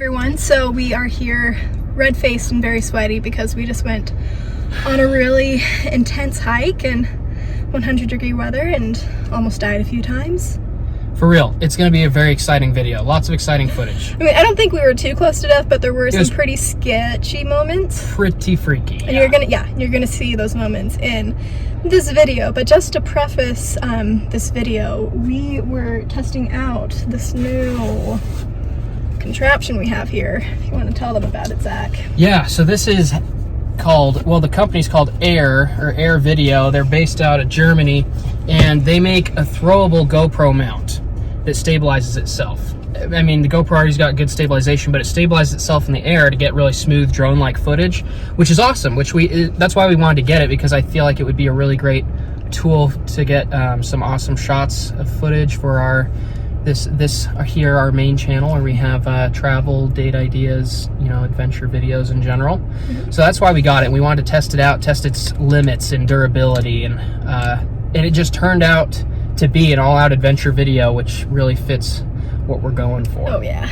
Everyone, so we are here red-faced and very sweaty because we just went on a really intense hike in 100-degree weather and almost died a few times. For real, it's going to be a very exciting video. Lots of exciting footage. I mean, I don't think we were too close to death, but there were some pretty sketchy moments. Pretty freaky. And you're gonna see those moments in this video. But just to preface this video, we were testing out this new contraption we have here. If you want to tell them about it, Zach. Yeah, so this is called, well, the company's called AER, or AER Video. They're based out of Germany, and they make a throwable GoPro mount that stabilizes itself. I mean, the GoPro already's got good stabilization, but it stabilizes itself in the air to get really smooth drone-like footage, which is awesome, that's why we wanted to get it, because I feel like it would be a really great tool to get some awesome shots of footage for our our main channel, where we have travel, date ideas, adventure videos in general. So that's why we got it, and we wanted to test it out, test its limits and durability, and it just turned out to be an all-out adventure video, which really fits what we're going for. Oh yeah.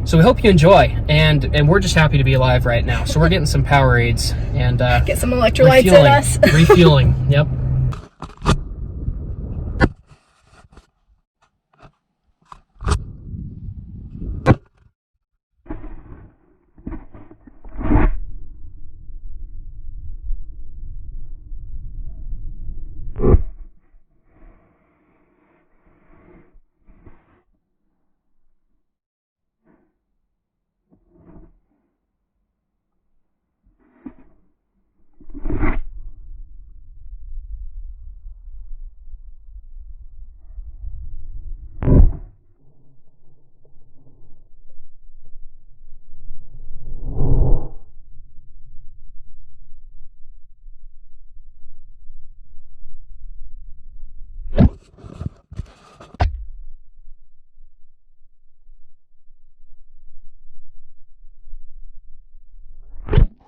So we hope you enjoy, and we're just happy to be alive right now. So we're getting some Powerades and get some electrolytes in us. Refueling. Yep.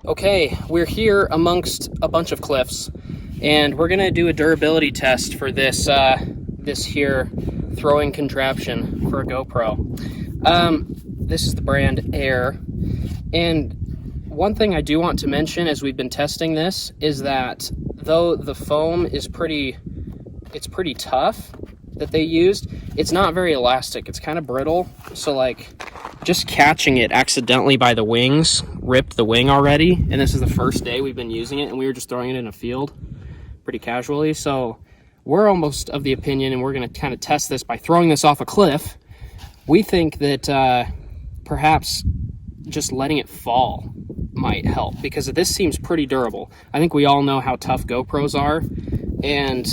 Okay, we're here amongst a bunch of cliffs, and we're gonna do a durability test for this here throwing contraption for a GoPro. This is the brand AER, and one thing I do want to mention as we've been testing this is that though the foam is pretty tough that they used, it's not very elastic. It's kind of brittle, so like just catching it accidentally by the wings ripped the wing already, and this is the first day we've been using it, and we were just throwing it in a field pretty casually. So we're almost of the opinion, and we're going to kind of test this by throwing this off a cliff. We think that perhaps just letting it fall might help, because this seems pretty durable. I think we all know how tough GoPros are, and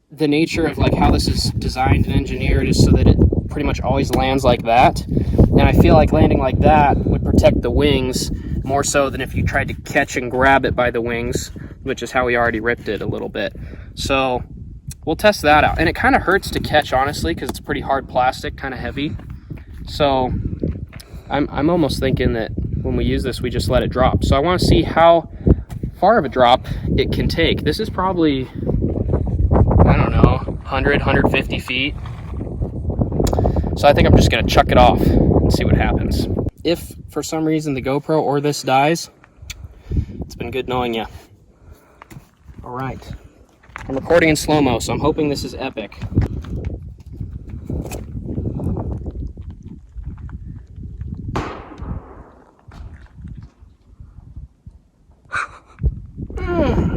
the nature of like how this is designed and engineered is so that it pretty much always lands like that. And I feel like landing like that would protect the wings more so than if you tried to catch and grab it by the wings, which is how we already ripped it a little bit. So we'll test that out. And it kind of hurts to catch, honestly, because it's pretty hard plastic, kind of heavy. So I'm almost thinking that when we use this, we just let it drop. So I want to see how far of a drop it can take. This is probably, I don't know, 100, 150 feet. So I think I'm just going to chuck it off and see what happens. If for some reason the GoPro or this dies, it's been good knowing you. All right. I'm recording in slow-mo, so I'm hoping this is epic.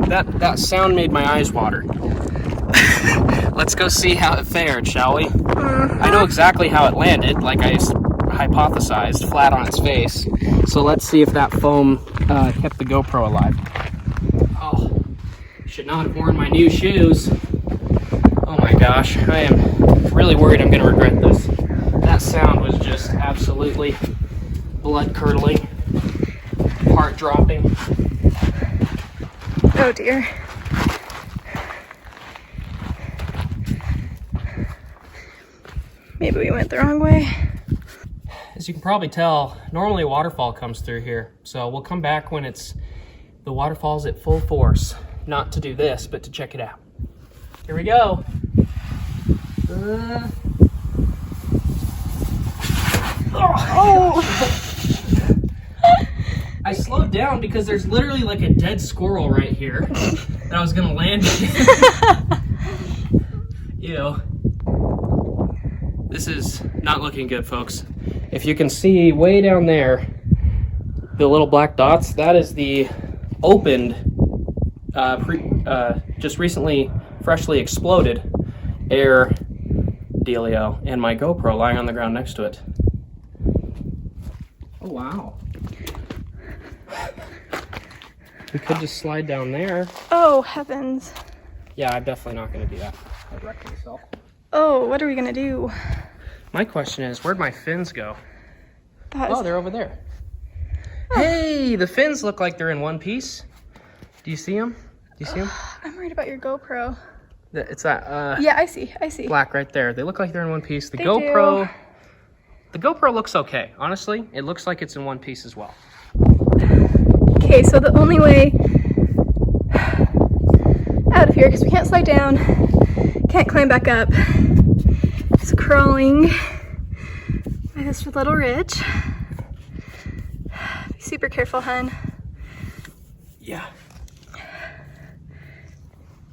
That sound made my eyes water. Let's go see how it fared, shall we? I know exactly how it landed, like I hypothesized, flat on its face. So let's see if that foam kept the GoPro alive. Oh, should not have worn my new shoes. Oh my gosh, I am really worried I'm gonna regret this. That sound was just absolutely blood-curdling, heart-dropping. Oh dear. Maybe we went the wrong way. As you can probably tell, normally a waterfall comes through here. So we'll come back when the waterfall's at full force. Not to do this, but to check it out. Here we go. Oh. Oh! I slowed down because there's literally like a dead squirrel right here that I was gonna land in. Ew. This is not looking good, folks. If you can see way down there, the little black dots, that is the opened, just recently freshly exploded air dealio, and my GoPro lying on the ground next to it. Oh, wow. We could just slide down there. Oh, heavens. Yeah, I'm definitely not going to do that. I'd wreck myself. Oh, what are we going to do? My question is, where'd my fins go? That Oh, they're over there. Oh. Hey, the fins look like they're in one piece. Do you see them? Do you see them? I'm worried about your GoPro. It's that yeah, I see. black right there. They look like they're in one piece. The They GoPro, do. the GoPro looks okay. Honestly, it looks like it's in one piece as well. Okay, so the only way out of here, because we can't slide down, can't climb back up, is crawling by this little ridge. Be super careful, hun. Yeah.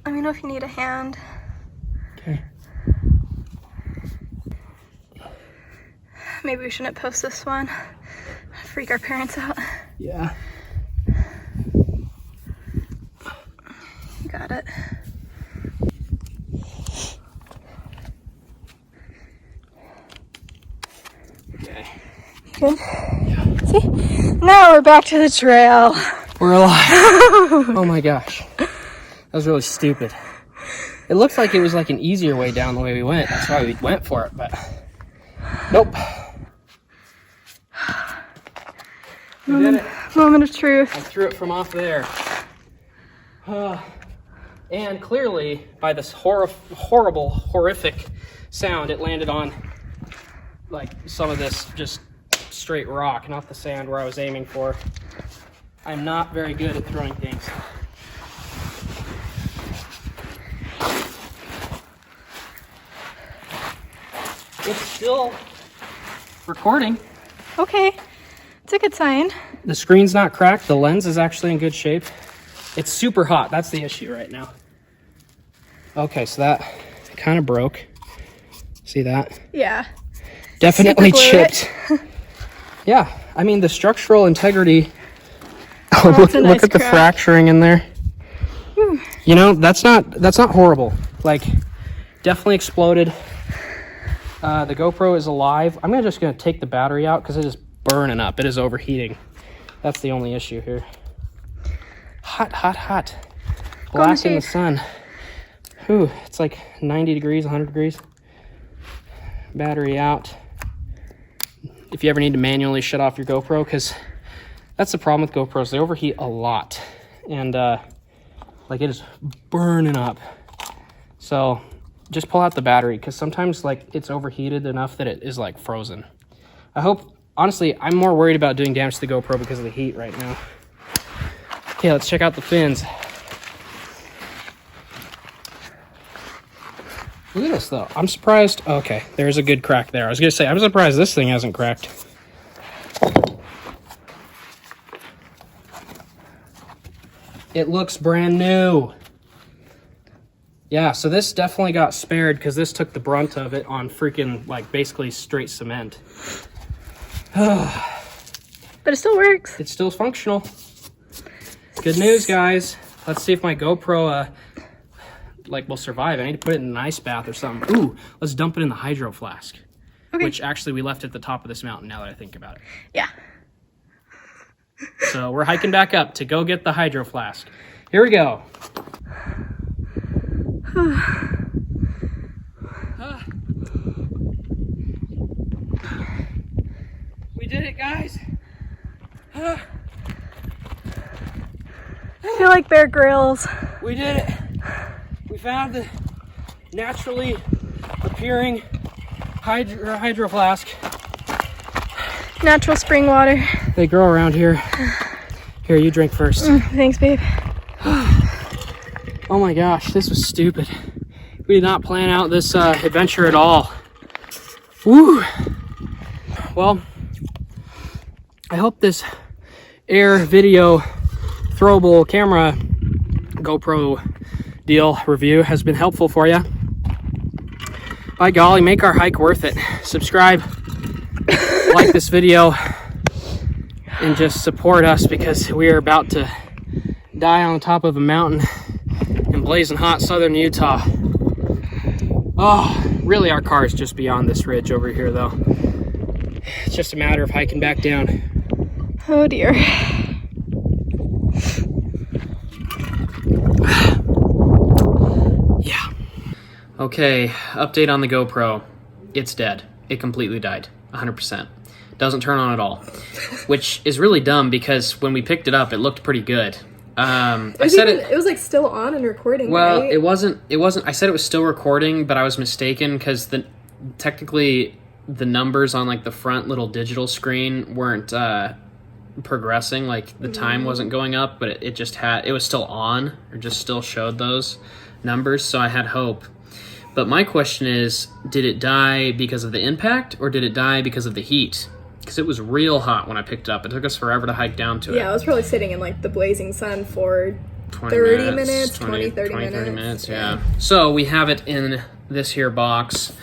Let me know if you need a hand. Okay. Maybe we shouldn't post this one. Freak our parents out. Yeah. You got it. Okay. Good? Yeah. See? Now we're back to the trail. We're alive. Oh my gosh. That was really stupid. It looked like it was like an easier way down the way we went. That's why we went for it, but nope. We did it. Moment of truth. I threw it from off there. And clearly, by this horrible, horrific sound, it landed on like some of this just straight rock, not the sand where I was aiming for. I'm not very good at throwing things. It's still recording. Okay. It's a good sign. The screen's not cracked. The lens is actually in good shape. It's super hot. That's the issue right now. Okay, so that kind of broke. See that? Yeah. Definitely chipped. Yeah, I mean the structural integrity. Oh, look nice at the crack. fracturing in there. You know, that's not horrible. Like, definitely exploded. The GoPro is alive. I'm just gonna take the battery out because it is burning up. It is overheating. That's the only issue here. Hot, hot, hot. Black in the sun. Whew, it's like 90 degrees, 100 degrees. Battery out. If you ever need to manually shut off your GoPro, because that's the problem with GoPros. They overheat a lot. And like it is burning up. So just pull out the battery, because sometimes like it's overheated enough that it is like frozen. I hope, honestly, I'm more worried about doing damage to the GoPro because of the heat right now. Okay, let's check out the fins. Look at this though. I'm surprised. Okay, there's a good crack there. I was gonna say, I'm surprised this thing hasn't cracked. It looks brand new. Yeah, so this definitely got spared because this took the brunt of it on freaking, like, basically straight cement. But it still works. It's still functional. Good news, guys. Let's see if my GoPro, like, will survive. I need to put it in an ice bath or something. Ooh, let's dump it in the hydro flask. Okay. Which, actually, we left at the top of this mountain now that I think about it. Yeah. So, we're hiking back up to go get the hydro flask. Here we go. We did it, guys. I feel like Bear Grylls. We did it. We found the naturally appearing hydro flask. Natural spring water. They grow around here. Here, you drink first. Thanks, babe. Oh my gosh, this was stupid. We did not plan out this adventure at all. Woo! Well, I hope this Air video throwable camera GoPro deal review has been helpful for you. By golly, make our hike worth it. Subscribe, like this video, and just support us because we are about to die on top of a mountain in blazing hot southern Utah. Oh, really, our car is just beyond this ridge over here, though. It's just a matter of hiking back down. Oh dear. Yeah. Okay, update on the GoPro. It's dead. It completely died. 100%. Doesn't turn on at all. Which is really dumb because when we picked it up, it looked pretty good. It was like still on and recording. Well, right? it wasn't. I said it was still recording, but I was mistaken because technically the numbers on like the front little digital screen weren't progressing. Like the time wasn't going up, but it was still on, or just still showed those numbers. So I had hope. But my question is, did it die because of the impact, or did it die because of the heat? Because it was real hot when I picked it up. It took us forever to hike down to it. Yeah, I was probably sitting in like the blazing sun for 20 minutes, yeah. So we have it in this here box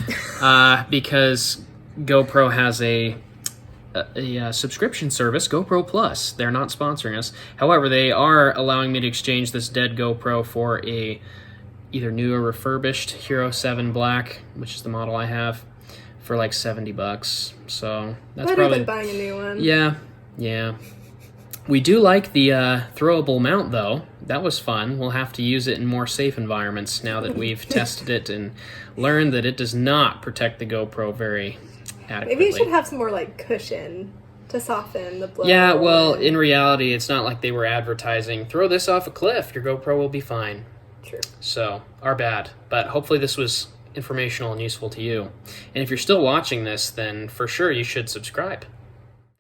because GoPro has a subscription service, GoPro Plus. They're not sponsoring us. However, they are allowing me to exchange this dead GoPro for a either new or refurbished Hero 7 Black, which is the model I have, for like $70. So that's better probably than buying a new one. Yeah. We do like the throwable mount, though. That was fun. We'll have to use it in more safe environments now that we've tested it and learned that it does not protect the GoPro very adequately. Maybe you should have some more like cushion to soften the blow. Yeah, well, in reality, it's not like they were advertising, throw this off a cliff, your GoPro will be fine. True. So, our bad. But hopefully this was informational and useful to you. And if you're still watching this, then for sure you should subscribe.